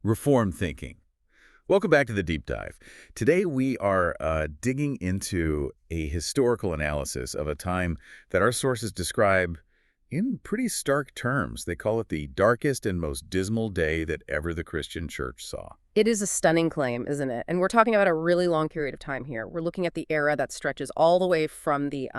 Reform thinking. Welcome back to the Deep Dive. Today we are digging into a historical analysis of a time that our sources describe in pretty stark terms. They call it the darkest and most dismal day that ever the Christian church saw. It is a stunning claim, isn't it? And we're talking about a really long period of time here. We're looking at the era that stretches all the way from the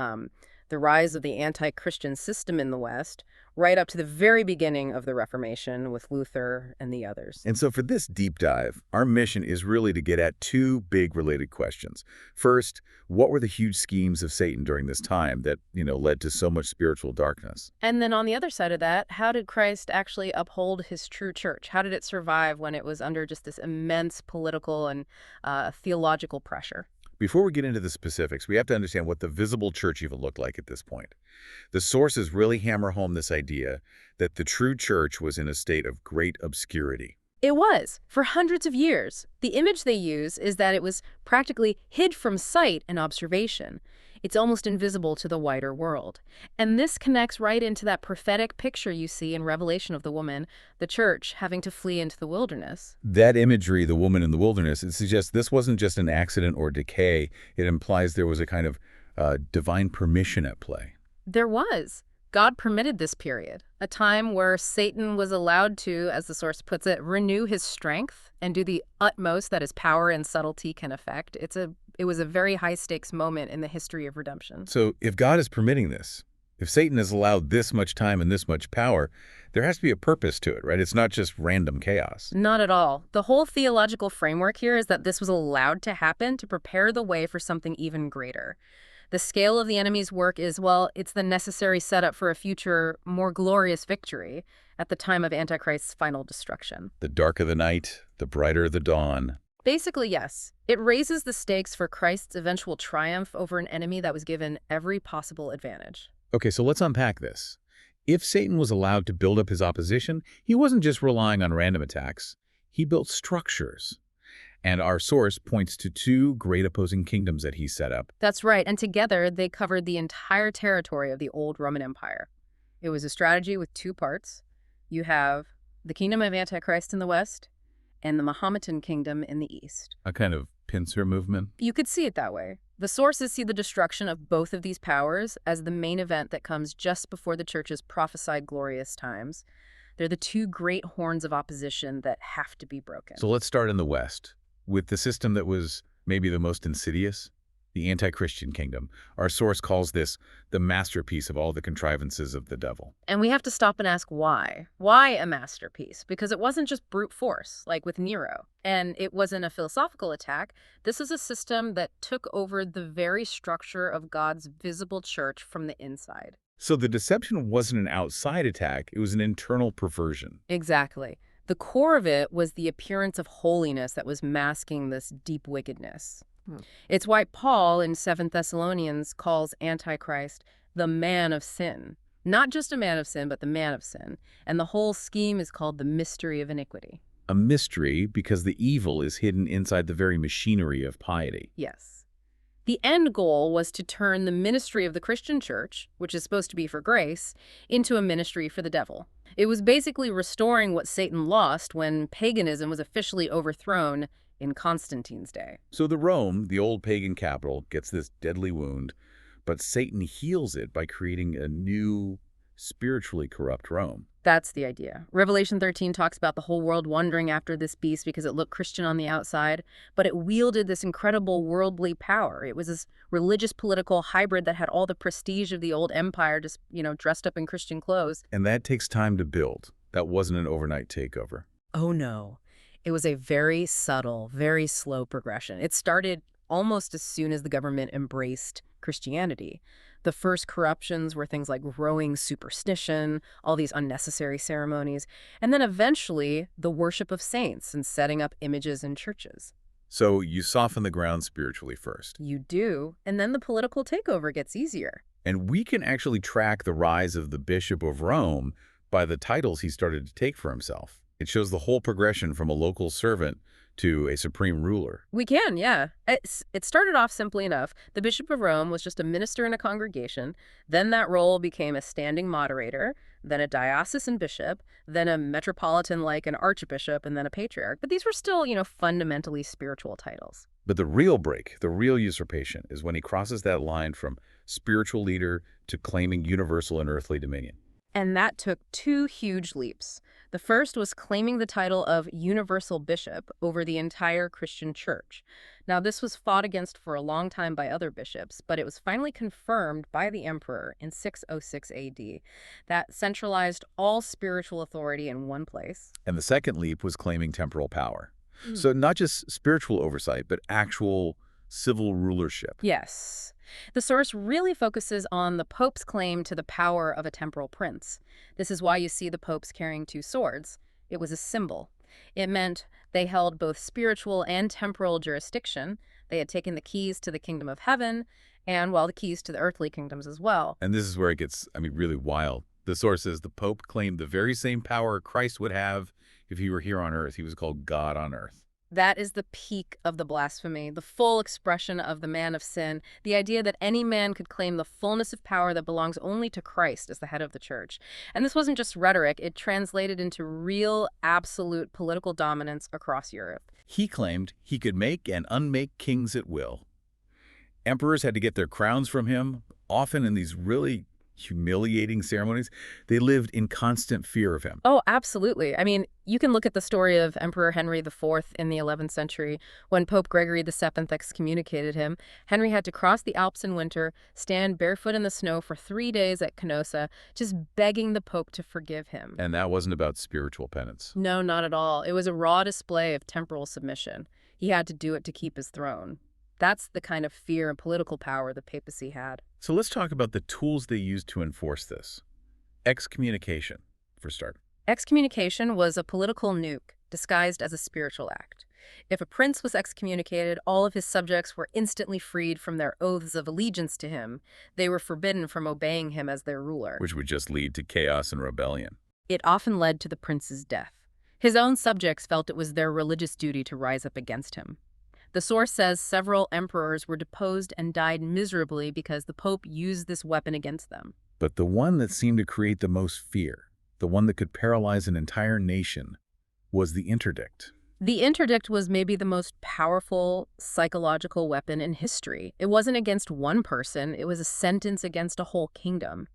rise of the anti-Christian system in the West, right up to the very beginning of the Reformation with Luther and the others. And so for this deep dive, our mission is really to get at two big related questions. First, what were the huge schemes of Satan during this time that, led to so much spiritual darkness? And then on the other side of that, how did Christ actually uphold his true church? How did it survive when it was under just this immense political and theological pressure? Before we get into the specifics, we have to understand what the visible church even looked like at this point. The sources really hammer home this idea that the true church was in a state of great obscurity. It was, for hundreds of years. The image they use is that it was practically hid from sight and observation. It's almost invisible to the wider world. And this connects right into that prophetic picture you see in Revelation of the woman, the church, having to flee into the wilderness. That imagery, the woman in the wilderness, it suggests this wasn't just an accident or decay. It implies there was a kind of divine permission at play. There was. God permitted this period, a time where Satan was allowed to, as the source puts it, renew his strength and do the utmost that his power and subtlety can effect. It was a very high-stakes moment in the history of redemption. So if God is permitting this, if Satan has allowed this much time and this much power, there has to be a purpose to it, right? It's not just random chaos. Not at all. The whole theological framework here is that this was allowed to happen to prepare the way for something even greater. The scale of the enemy's work is, well, it's the necessary setup for a future, more glorious victory at the time of Antichrist's final destruction. The darker the night, the brighter the dawn. Basically, yes. It raises the stakes for Christ's eventual triumph over an enemy that was given every possible advantage. Okay, so let's unpack this. If Satan was allowed to build up his opposition, he wasn't just relying on random attacks. He built structures. And our source points to two great opposing kingdoms that he set up. That's right, and together they covered the entire territory of the old Roman Empire. It was a strategy with two parts. You have the kingdom of Antichrist in the west and the Mahometan kingdom in the east. A kind of pincer movement? You could see it that way. The sources see the destruction of both of these powers as the main event that comes just before the church's prophesied glorious times. They're the two great horns of opposition that have to be broken. So let's start in the west, with the system that was maybe the most insidious, the Antichristian kingdom. Our source calls this the masterpiece of all the contrivances of the devil. And we have to stop and ask why. Why a masterpiece? Because it wasn't just brute force, like with Nero. And it wasn't a philosophical attack. This is a system that took over the very structure of God's visible church from the inside. So the deception wasn't an outside attack, it was an internal perversion. Exactly. The core of it was the appearance of holiness that was masking this deep wickedness. It's why Paul in 2 Thessalonians calls Antichrist the man of sin. Not just a man of sin, but the man of sin. And the whole scheme is called the mystery of iniquity. A mystery because the evil is hidden inside the very machinery of piety. Yes. The end goal was to turn the ministry of the Christian church, which is supposed to be for grace, into a ministry for the devil. It was basically restoring what Satan lost when paganism was officially overthrown in Constantine's day. So the Rome, the old pagan capital, gets this deadly wound, but Satan heals it by creating a new, spiritually corrupt Rome. That's the idea. Revelation 13 talks about the whole world wandering after this beast because it looked Christian on the outside, but it wielded this incredible worldly power. It was this religious political hybrid that had all the prestige of the old empire, just, dressed up in Christian clothes. And that takes time to build. That wasn't an overnight takeover. Oh, no. It was a very subtle, very slow progression. It started almost as soon as the government embraced Christianity. The first corruptions were things like growing superstition, all these unnecessary ceremonies, and then eventually the worship of saints and setting up images in churches. So you soften the ground spiritually first. You do, and then the political takeover gets easier. And we can actually track the rise of the Bishop of Rome by the titles he started to take for himself. It shows the whole progression from a local servant to a supreme ruler. We can, yeah. It started off simply enough. The Bishop of Rome was just a minister in a congregation. Then that role became a standing moderator, then a diocesan bishop, then a metropolitan like an archbishop, and then a patriarch. But these were still, fundamentally spiritual titles. But the real break, the real usurpation, is when he crosses that line from spiritual leader to claiming universal and earthly dominion. And that took two huge leaps. The first was claiming the title of universal bishop over the entire Christian church. Now, this was fought against for a long time by other bishops, but it was finally confirmed by the emperor in 606 AD that centralized all spiritual authority in one place. And the second leap was claiming temporal power. So not just spiritual oversight, but actual civil rulership. Yes. The source really focuses on the Pope's claim to the power of a temporal prince. This is why you see the popes carrying two swords. It was a symbol. It meant they held both spiritual and temporal jurisdiction. They had taken the keys to the kingdom of heaven and, well, the keys to the earthly kingdoms as well. And this is where it gets, really wild. The source says the Pope claimed the very same power Christ would have if he were here on earth. He was called God on earth. That is the peak of the blasphemy, the full expression of the man of sin, the idea that any man could claim the fullness of power that belongs only to Christ as the head of the church. And this wasn't just rhetoric, it translated into real, absolute political dominance across Europe. He claimed he could make and unmake kings at will. Emperors had to get their crowns from him, often in these really humiliating ceremonies. They lived in constant fear of him. Oh, absolutely. I mean, you can look at the story of Emperor Henry IV in the 11th century. When Pope Gregory VII excommunicated him, Henry had to cross the Alps in winter, stand barefoot in the snow for 3 days at Canossa, just begging the Pope to forgive him. And that wasn't about spiritual penance. No, not at all. It was a raw display of temporal submission. He had to do it to keep his throne. That's the kind of fear and political power the papacy had. So let's talk about the tools they used to enforce this. Excommunication, for starters. Excommunication was a political nuke disguised as a spiritual act. If a prince was excommunicated, all of his subjects were instantly freed from their oaths of allegiance to him. They were forbidden from obeying him as their ruler. Which would just lead to chaos and rebellion. It often led to the prince's death. His own subjects felt it was their religious duty to rise up against him. The source says several emperors were deposed and died miserably because the Pope used this weapon against them. But the one that seemed to create the most fear, the one that could paralyze an entire nation, was the interdict. The interdict was maybe the most powerful psychological weapon in history. It wasn't against one person, it was a sentence against a whole kingdom.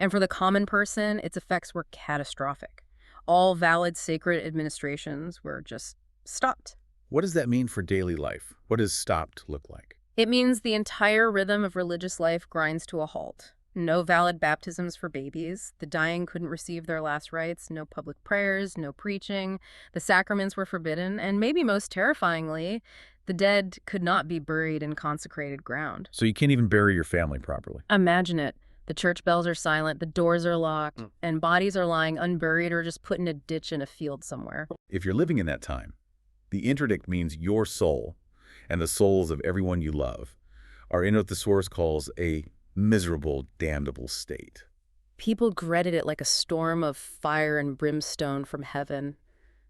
And for the common person, its effects were catastrophic. All valid sacred administrations were just stopped. What does that mean for daily life? What does stopped look like? It means the entire rhythm of religious life grinds to a halt. No valid baptisms for babies. The dying couldn't receive their last rites. No public prayers, no preaching. The sacraments were forbidden. And maybe most terrifyingly, the dead could not be buried in consecrated ground. So you can't even bury your family properly. Imagine it. The church bells are silent, the doors are locked, and bodies are lying unburied or just put in a ditch in a field somewhere. If you're living in that time, the interdict means your soul and the souls of everyone you love are in what the source calls a miserable, damnable state. People dreaded it like a storm of fire and brimstone from heaven.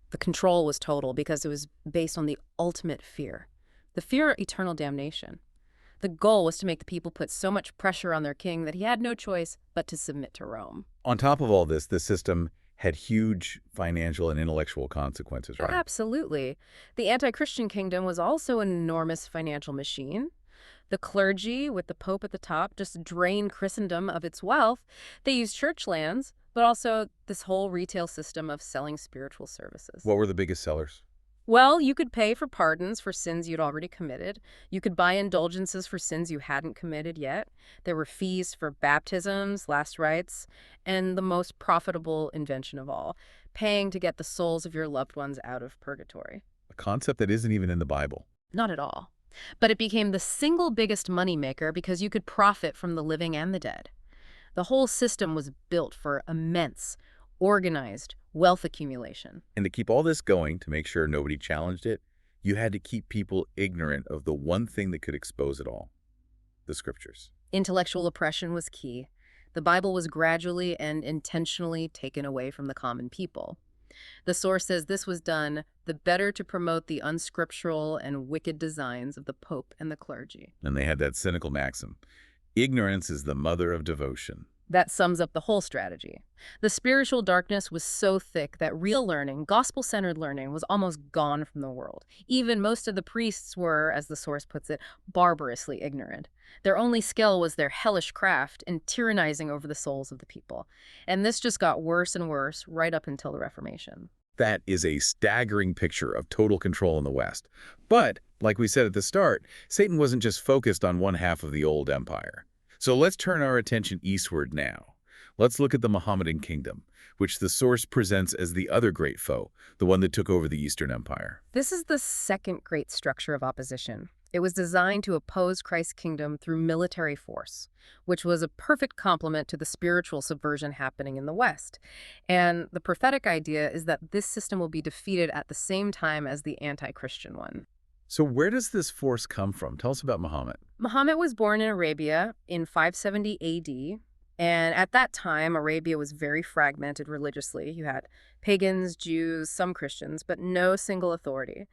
The control was total because it was based on the ultimate fear, the fear of eternal damnation. The goal was to make the people put so much pressure on their king that he had no choice but to submit to Rome. On top of all this, the system had huge financial and intellectual consequences, right? Absolutely. The Antichristian kingdom was also an enormous financial machine. The clergy, with the Pope at the top, just drained Christendom of its wealth. They used church lands, but also this whole retail system of selling spiritual services. What were the biggest sellers? Well, you could pay for pardons for sins you'd already committed. You could buy indulgences for sins you hadn't committed yet. There were fees for baptisms, last rites, and the most profitable invention of all, paying to get the souls of your loved ones out of purgatory. A concept that isn't even in the Bible. Not at all. But it became the single biggest moneymaker because you could profit from the living and the dead. The whole system was built for immense, organized wealth accumulation. And to keep all this going, to make sure nobody challenged it, you had to keep people ignorant of the one thing that could expose it all, the scriptures. Intellectual oppression was key. The Bible was gradually and intentionally taken away from the common people. The source says this was done the better to promote the unscriptural and wicked designs of the Pope and the clergy. And they had that cynical maxim, ignorance is the mother of devotion. That sums up the whole strategy. The spiritual darkness was so thick that real learning, gospel-centered learning, was almost gone from the world. Even most of the priests were, as the source puts it, barbarously ignorant. Their only skill was their hellish craft in tyrannizing over the souls of the people. And this just got worse and worse right up until the Reformation. That is a staggering picture of total control in the West. But, like we said at the start, Satan wasn't just focused on one half of the old empire. So let's turn our attention eastward now. Let's look at the Mahometan kingdom, which the source presents as the other great foe, the one that took over the Eastern Empire. This is the second great structure of opposition. It was designed to oppose Christ's kingdom through military force, which was a perfect complement to the spiritual subversion happening in the West. And the prophetic idea is that this system will be defeated at the same time as the anti-Christian one. So where does this force come from? Tell us about Muhammad. Muhammad was born in Arabia in 570 AD, and at that time, Arabia was very fragmented religiously. You had pagans, Jews, some Christians, but no single authority.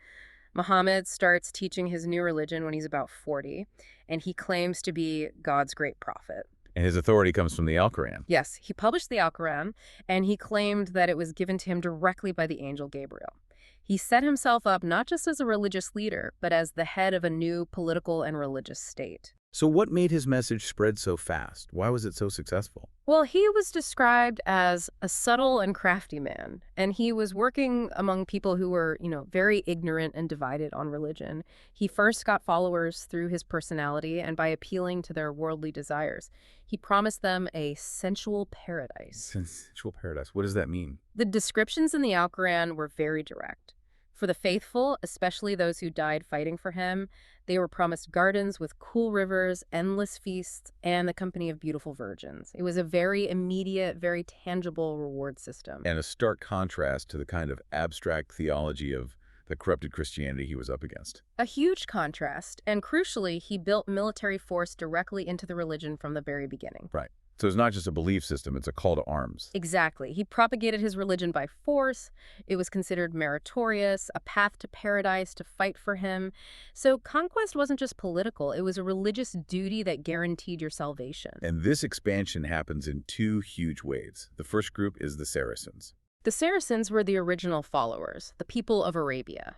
Muhammad starts teaching his new religion when he's about 40, and he claims to be God's great prophet. And his authority comes from the Al-Quran. Yes, he published the Al-Quran, and he claimed that it was given to him directly by the angel Gabriel. He set himself up not just as a religious leader, but as the head of a new political and religious state. So what made his message spread so fast? Why was it so successful? Well, he was described as a subtle and crafty man, and he was working among people who were, very ignorant and divided on religion. He first got followers through his personality and by appealing to their worldly desires. He promised them a sensual paradise. Sensual paradise. What does that mean? The descriptions in the Al-Quran were very direct. For the faithful, especially those who died fighting for him, they were promised gardens with cool rivers, endless feasts, and the company of beautiful virgins. It was a very immediate, very tangible reward system. And a stark contrast to the kind of abstract theology of the corrupted Christianity he was up against. A huge contrast, and crucially, he built military force directly into the religion from the very beginning. Right. So it's not just a belief system, it's a call to arms. Exactly. He propagated his religion by force. It was considered meritorious, a path to paradise to fight for him. So conquest wasn't just political, it was a religious duty that guaranteed your salvation. And this expansion happens in two huge waves. The first group is the Saracens. The Saracens were the original followers, the people of Arabia.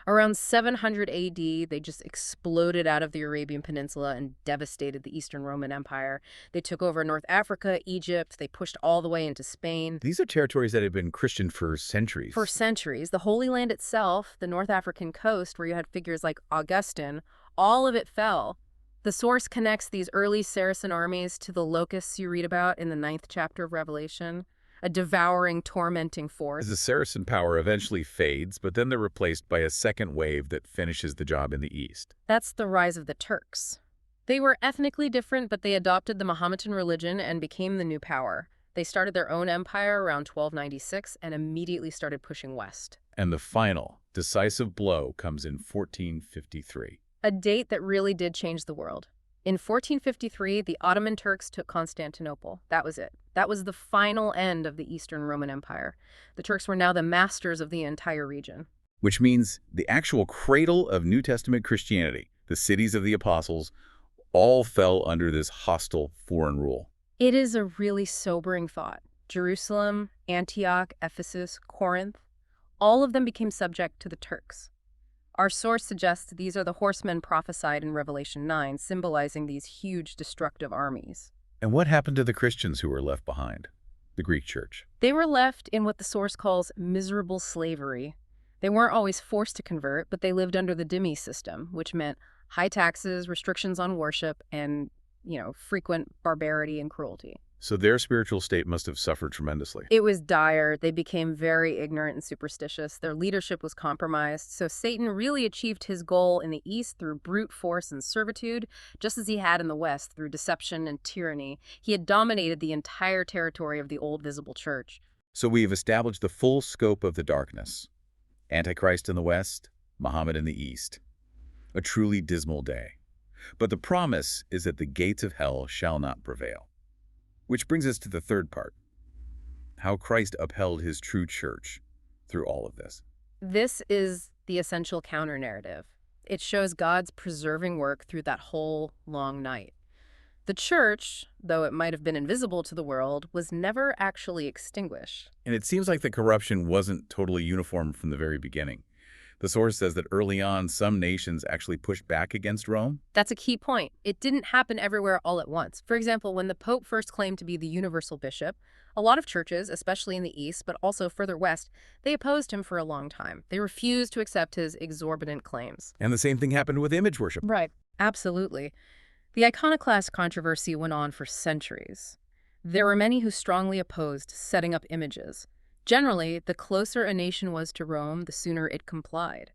Around 700 AD, they just exploded out of the Arabian Peninsula and devastated the Eastern Roman Empire. They took over North Africa, Egypt. They pushed all the way into Spain. These are territories that had been Christian for centuries. For centuries. The Holy Land itself, the North African coast, where you had figures like Augustine, all of it fell. The source connects these early Saracen armies to the locusts you read about in the 9th chapter of Revelation. A devouring, tormenting force. The Saracen power eventually fades, but then they're replaced by a second wave that finishes the job in the east. That's the rise of the Turks. They were ethnically different, but they adopted the Mahometan religion and became the new power. They started their own empire around 1296 and immediately started pushing west. And the final, decisive blow comes in 1453. A date that really did change the world. In 1453, the Ottoman Turks took Constantinople. That was it. That was the final end of the Eastern Roman Empire. The Turks were now the masters of the entire region. Which means the actual cradle of New Testament Christianity, the cities of the apostles, all fell under this hostile foreign rule. It is a really sobering thought. Jerusalem, Antioch, Ephesus, Corinth, all of them became subject to the Turks. Our source suggests these are the horsemen prophesied in Revelation 9, symbolizing these huge destructive armies. And what happened to the Christians who were left behind? The Greek church. They were left in what the source calls miserable slavery. They weren't always forced to convert, but they lived under the dhimmi system, which meant high taxes, restrictions on worship, and, frequent barbarity and cruelty. So their spiritual state must have suffered tremendously. It was dire. They became very ignorant and superstitious. Their leadership was compromised. So Satan really achieved his goal in the East through brute force and servitude, just as he had in the West through deception and tyranny. He had dominated the entire territory of the old visible church. So we've established the full scope of the darkness. Antichrist in the West, Muhammad in the East. A truly dismal day. But the promise is that the gates of hell shall not prevail. Which brings us to the third part, how Christ upheld his true church, through all of this? This is the essential counter-narrative. It shows God's preserving work through that whole long night. The church, though it might have been invisible to the world, was never actually extinguished. And it seems like the corruption wasn't totally uniform from the very beginning. The source says that early on, some nations actually pushed back against Rome. That's a key point. It didn't happen everywhere all at once. For example, when the Pope first claimed to be the universal bishop, a lot of churches, especially in the East, but also further west, they opposed him for a long time. They refused to accept his exorbitant claims. And the same thing happened with image worship. Right. Absolutely. The iconoclast controversy went on for centuries. There were many who strongly opposed setting up images. Generally, the closer a nation was to Rome, the sooner it complied.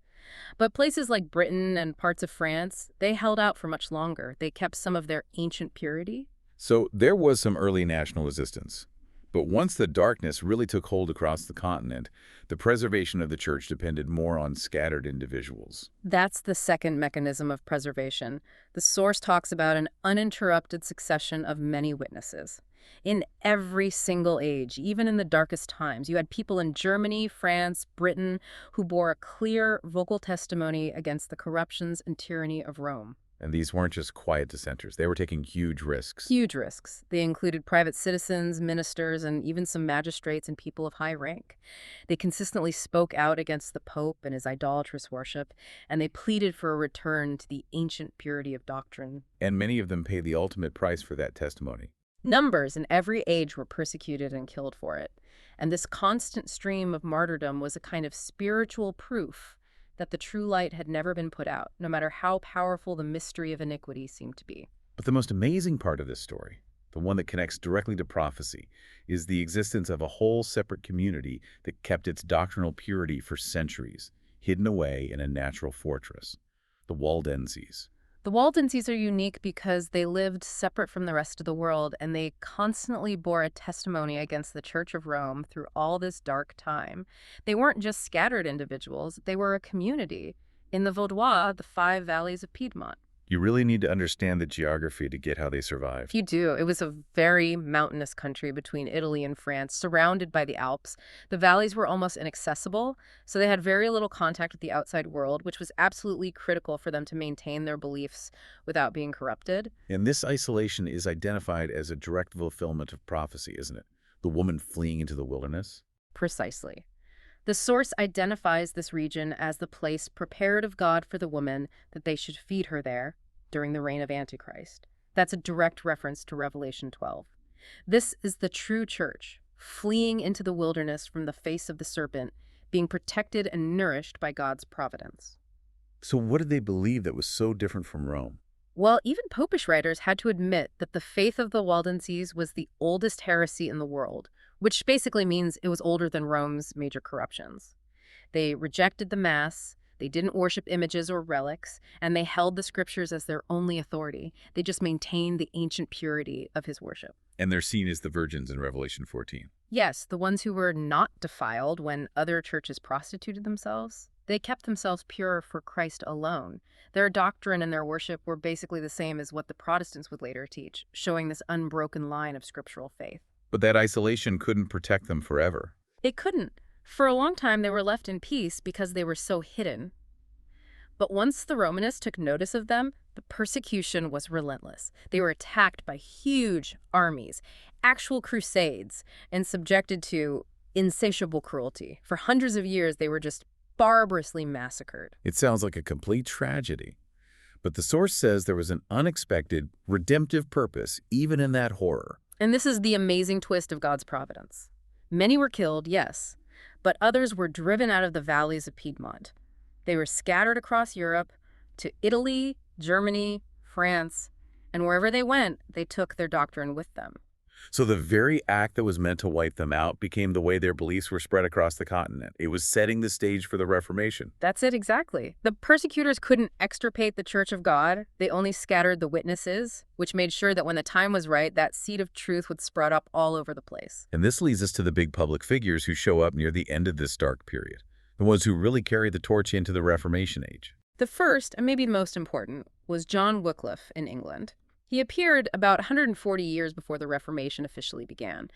But places like Britain and parts of France, they held out for much longer. They kept some of their ancient purity. So there was some early national resistance. But once the darkness really took hold across the continent, the preservation of the church depended more on scattered individuals. That's the second mechanism of preservation. The source talks about an uninterrupted succession of many witnesses. In every single age, even in the darkest times, you had people in Germany, France, Britain, who bore a clear, vocal testimony against the corruptions and tyranny of Rome. And these weren't just quiet dissenters. They were taking huge risks. Huge risks. They included private citizens, ministers, and even some magistrates and people of high rank. They consistently spoke out against the Pope and his idolatrous worship, and they pleaded for a return to the ancient purity of doctrine. And many of them paid the ultimate price for that testimony. Numbers in every age were persecuted and killed for it. And this constant stream of martyrdom was a kind of spiritual proof that the true light had never been put out, no matter how powerful the mystery of iniquity seemed to be. But the most amazing part of this story, the one that connects directly to prophecy, is the existence of a whole separate community that kept its doctrinal purity for centuries, hidden away in a natural fortress, the Waldenses. The Waldenses are unique because they lived separate from the rest of the world, and they constantly bore a testimony against the Church of Rome through all this dark time. They weren't just scattered individuals, they were a community. In the Vaudois, the 5 valleys of Piedmont. You really need to understand the geography to get how they survived. You do. It was a very mountainous country between Italy and France, surrounded by the Alps. The valleys were almost inaccessible, so they had very little contact with the outside world, which was absolutely critical for them to maintain their beliefs without being corrupted. And this isolation is identified as a direct fulfillment of prophecy, isn't it? The woman fleeing into the wilderness. Precisely. The source identifies this region as the place prepared of God for the woman that they should feed her there during the reign of Antichrist. That's a direct reference to Revelation 12. This is the true church, fleeing into the wilderness from the face of the serpent, being protected and nourished by God's providence. So what did they believe that was so different from Rome? Well, even popish writers had to admit that the faith of the Waldenses was the oldest heresy in the world, which basically means it was older than Rome's major corruptions. They rejected the Mass, they didn't worship images or relics, and they held the scriptures as their only authority. They just maintained the ancient purity of his worship. And they're seen as the virgins in Revelation 14. Yes, the ones who were not defiled when other churches prostituted themselves. They kept themselves pure for Christ alone. Their doctrine and their worship were basically the same as what the Protestants would later teach, showing this unbroken line of scriptural faith. But that isolation couldn't protect them forever. It couldn't. For a long time, they were left in peace because they were so hidden. But once the Romanists took notice of them, the persecution was relentless. They were attacked by huge armies, actual crusades, and subjected to insatiable cruelty. For hundreds of years, they were just barbarously massacred. It sounds like a complete tragedy. But the source says there was an unexpected, redemptive purpose even in that horror. And this is the amazing twist of God's providence. Many were killed, yes, but others were driven out of the valleys of Piedmont. They were scattered across Europe to Italy, Germany, France, and wherever they went, they took their doctrine with them. So the very act that was meant to wipe them out became the way their beliefs were spread across the continent. It was setting the stage for the Reformation. That's it exactly. The persecutors couldn't extirpate the Church of God. They only scattered the witnesses, which made sure that when the time was right, that seed of truth would sprout up all over the place. And this leads us to the big public figures who show up near the end of this dark period, the ones who really carry the torch into the Reformation age. The first, and maybe most important, was John Wycliffe in England. He appeared about 140 years before the Reformation officially began.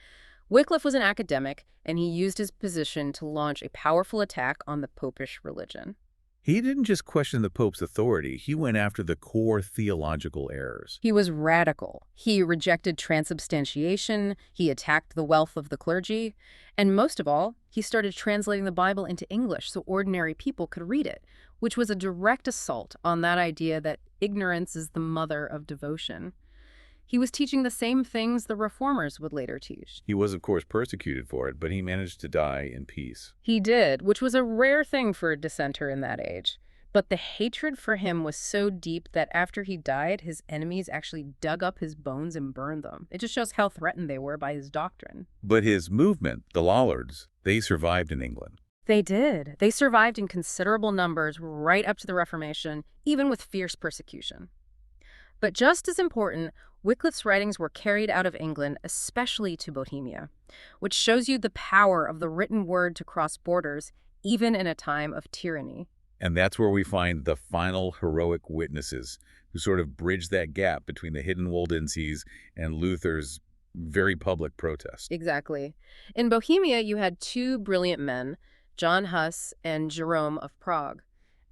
Wycliffe was an academic, and he used his position to launch a powerful attack on the popish religion. He didn't just question the Pope's authority, he went after the core theological errors. He was radical. He rejected transubstantiation, he attacked the wealth of the clergy, and most of all, he started translating the Bible into English so ordinary people could read it, which was a direct assault on that idea that ignorance is the mother of devotion. He was teaching the same things the reformers would later teach. He was, of course, persecuted for it, but he managed to die in peace. He did, which was a rare thing for a dissenter in that age. But the hatred for him was so deep that after he died, his enemies actually dug up his bones and burned them. It just shows how threatened they were by his doctrine. But his movement, the Lollards, they survived in England. They did. They survived in considerable numbers right up to the Reformation, even with fierce persecution. But just as important, Wycliffe's writings were carried out of England, especially to Bohemia, which shows you the power of the written word to cross borders, even in a time of tyranny. And that's where we find the final heroic witnesses who sort of bridge that gap between the hidden Waldenses and Luther's very public protest. Exactly. In Bohemia, you had two brilliant men, John Huss and Jerome of Prague.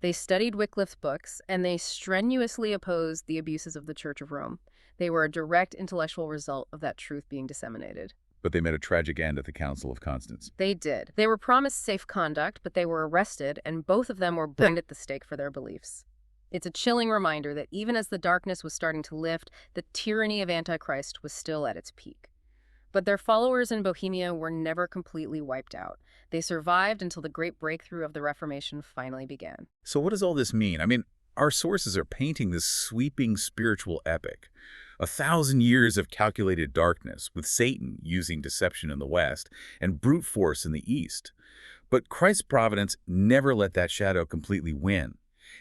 They studied Wycliffe's books, and they strenuously opposed the abuses of the Church of Rome. They were a direct intellectual result of that truth being disseminated. But they met a tragic end at the Council of Constance. They did. They were promised safe conduct, but they were arrested, and both of them were burned at the stake for their beliefs. It's a chilling reminder that even as the darkness was starting to lift, the tyranny of Antichrist was still at its peak. But their followers in Bohemia were never completely wiped out. They survived until the great breakthrough of the Reformation finally began. So what does all this mean? I mean, our sources are painting this sweeping spiritual epic. 1,000 years of calculated darkness, with Satan using deception in the West and brute force in the East. But Christ's providence never let that shadow completely win.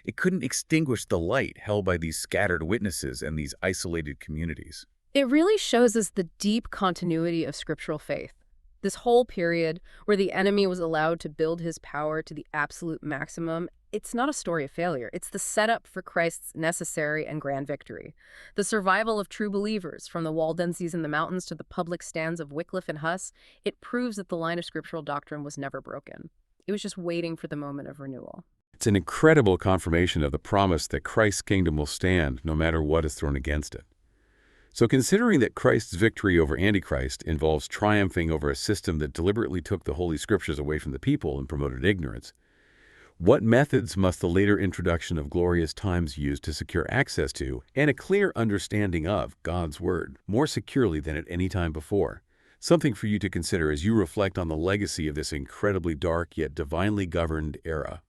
It couldn't extinguish the light held by these scattered witnesses and these isolated communities. It really shows us the deep continuity of scriptural faith. This whole period where the enemy was allowed to build his power to the absolute maximum, it's not a story of failure. It's the setup for Christ's necessary and grand victory. The survival of true believers, from the Waldenses in the mountains to the public stands of Wycliffe and Huss, it proves that the line of scriptural doctrine was never broken. It was just waiting for the moment of renewal. It's an incredible confirmation of the promise that Christ's kingdom will stand no matter what is thrown against it. So considering that Christ's victory over Antichrist involves triumphing over a system that deliberately took the Holy Scriptures away from the people and promoted ignorance, what methods must the later introduction of glorious times use to secure access to and a clear understanding of God's Word more securely than at any time before? Something for you to consider as you reflect on the legacy of this incredibly dark yet divinely governed era.